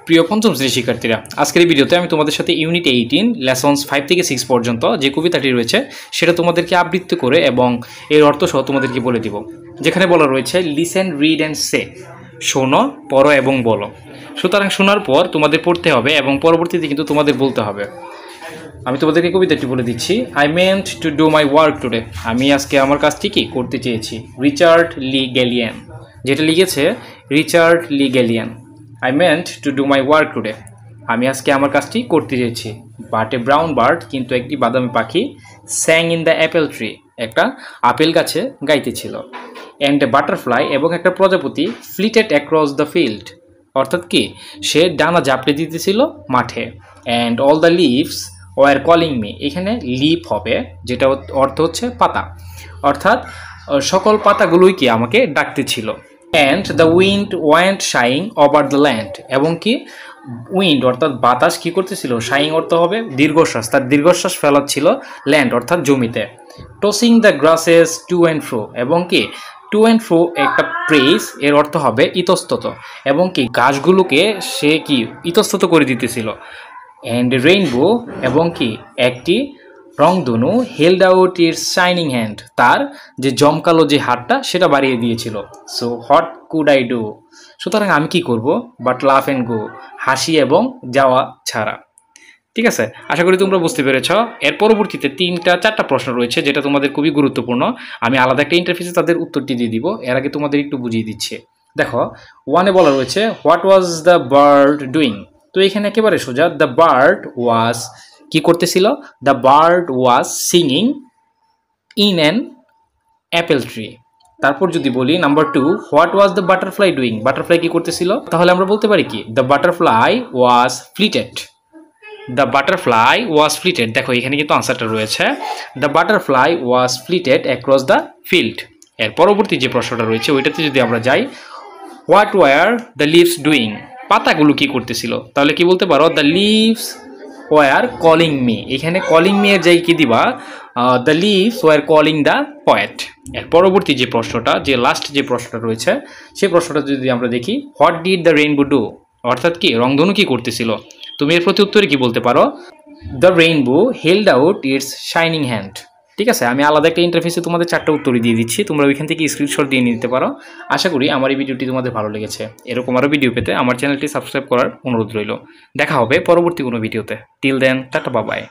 প্রিয় পঞ্চম শ্রেণীর শিক্ষার্থীরা, আজকের এই ভিডিওতে আমি তোমাদের সাথে ইউনিট 18 লেসন্স 5 থেকে 6 পর্যন্ত যে কবিতাটি রয়েছে সেটা তোমাদেরকে আবৃত্তি করে এবং এর অর্থ সহ তোমাদেরকে বলে দিব। যেখানে বলা রয়েছে লিসেন, রিড অ্যান্ড সে, শোনো, পড়ো এবং বলো। সুতরাং শোনার পর তোমাদের পড়তে হবে এবং পরবর্তীতে কিন্তু তোমাদের বলতে হবে। আমি তোমাদেরকে কবিতাটি বলে দিচ্ছি। I meant to do my work today, আমি আজকে আমার কাজটি কি করতে চেয়েছি। রিচার্ড লি গ্যালিয়ান, যেটা লিখেছে Richard Le Gallienne. I meant to do my work today, আমি আজকে আমার কাজটি করতে চেয়েছি। বাট এ ব্রাউন বার্ড, কিন্তু একটি বাদামি পাখি, স্যাং ইন দ্য অ্যাপেল ট্রি, একটা আপেল গাছে গাইতেছিল। অ্যান্ড এ বাটারফ্লাই, এবং একটা প্রজাপতি, ফ্লিটেড অ্যাক্রস দ্য ফিল্ড, অর্থাৎ কি সে ডানা ঝাপড়ে দিতেছিল মাঠে। And all the leaves were calling me, এখানে লিফ হবে, যেটা অর্থ হচ্ছে পাতা, অর্থাৎ সকল পাতাগুলোই কি আমাকে ডাকতেছিল। And the wind went shining over the land, এবং কি উইন্ড অর্থাৎ বাতাস কি করতেছিল, শাইং অর্থ হবে দীর্ঘশ্বাস, তার দীর্ঘশ্বাস ফেলাচ্ছিল ল্যান্ড অর্থাৎ জমিতে। Tossing the grasses to and fro, এবং কি টু অ্যান্ড ফ্রো একটা প্রেস, এর অর্থ হবে ইতস্তত, এবং কি গাছগুলোকে সে কি ইতস্তত করে দিতেছিল। অ্যান্ড রেইনবো, এবং কি একটি রংধনু, held out it's shining hand, তার যে জমকালো যে হাতটা সেটা বাড়িয়ে দিয়েছিল। So what could I do, সুতরাং আমি কি করব, বাট লাফ অ্যান্ড গো, হাসি এবং যাওয়া ছাড়া। ঠিক আছে, আশা করি তোমরা বুঝতে পেরেছ। এর পরবর্তীতে 3-4টা প্রশ্ন রয়েছে যেটা তোমাদের খুবই গুরুত্বপূর্ণ। আমি আলাদা একটা ইন্টারফেসে তাদের উত্তরটি দিয়ে দিব। এর আগে তোমাদের একটু বুঝিয়ে দিচ্ছি। দেখো, 1-এ বলা রয়েছে what was the bird doing, তো এখানে একেবারে সোজা, দ্য বার্ড ওয়াজ কি করতেছিল, the bird was singing in an apple tree. তারপর যদি বলি number 2, what was the butterfly doing, butterfly কি করতেছিল, তাহলে আমরা বলতে পারি কি, the butterfly was flitted, the butterfly was flitted. দেখো এখানে কিন্তু আনসারটা রয়েছে, the butterfly was flitted across the field. এর পরবর্তী যে প্রশ্নটা রয়েছে ওইটাতে যদি আমরা যাই, what were the leaves doing, পাতাগুলো কি করতেছিল, তাহলে কি বলতে পারো, the leaves were calling me, এখানে কলিং মি এর জায়গায় কি দিবা, the leaves were calling the poet. এর পরবর্তী যে প্রশ্নটা, যে লাস্ট যে প্রশ্নটা রয়েছে সেই প্রশ্নটা যদি আমরা দেখি, what did the rainbow do, অর্থাৎ কি রংধনু কি করতেছিল। তুমি এর প্রতি উত্তরে কি বলতে পারো, the rainbow held out it's shining hand. ঠিক আছে, আমি আলাদা একটা ইন্টারফেসে তোমাদের 4টা উত্তরই দিয়ে দিচ্ছি, তোমরা ওইখান থেকে স্ক্রিনশট দিয়ে নিতে পারো। আশা করি আমার এই ভিডিওটি তোমাদের ভালো লেগেছে। এরকম আরও ভিডিও পেতে আমার চ্যানেলটি সাবস্ক্রাইব করার অনুরোধ রইল। দেখা হবে পরবর্তী কোনো ভিডিওতে। Till then, tata, bye by.